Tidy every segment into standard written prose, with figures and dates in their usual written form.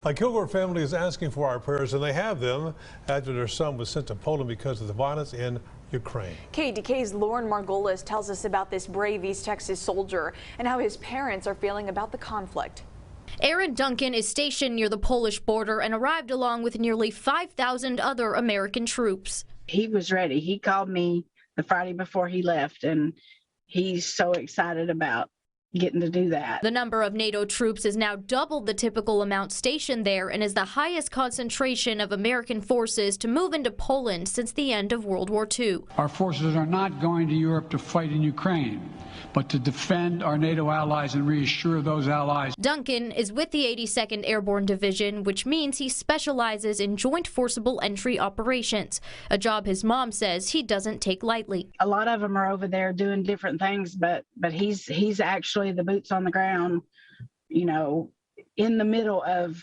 A Kilgore family is asking for our prayers, and they have them after their son was sent to Poland because of the violence in Ukraine. KDK's Lauren Margolis tells us about this brave East Texas soldier and how his parents are feeling about the conflict. Aaron Duncan is stationed near the Polish border and arrived along with nearly 5,000 other American troops. He was ready. He called me the Friday before he left, and he's so excited about getting to do that. The number of NATO troops is now double the typical amount stationed there and is the highest concentration of American forces to move into Poland since the end of World War II. Our forces are not going to Europe to fight in Ukraine, but to defend our NATO allies and reassure those allies. Duncan is with the 82nd Airborne Division, which means he specializes in joint forcible entry operations, a job his mom says he doesn't take lightly. A lot of them are over there doing different things, but he's actually the boots on the ground, you know, in the middle of,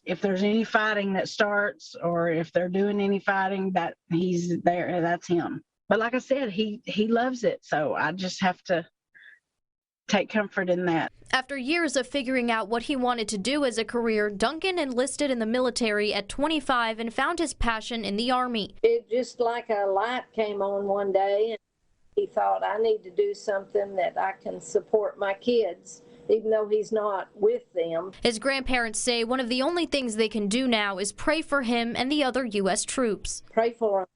if there's any fighting that starts or if they're doing any fighting, that he's there. That's him. But like I said, he loves it, so I just have to take comfort in that. After years of figuring out what he wanted to do as a career, Duncan enlisted in the military at 25 and found his passion in the Army. It just like a light came on one day, and he thought, I need to do something that I can support my kids, even though he's not with them. His grandparents say one of the only things they can do now is pray for him and the other U.S. troops. Pray for them.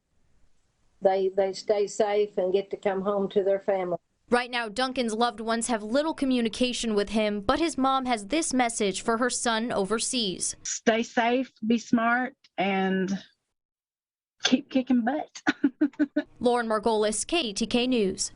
They stay safe and get to come home to their family. Right now, Duncan's loved ones have little communication with him, but his mom has this message for her son overseas. Stay safe, be smart, and keep kicking butt. Lauren Margolis, KTK News.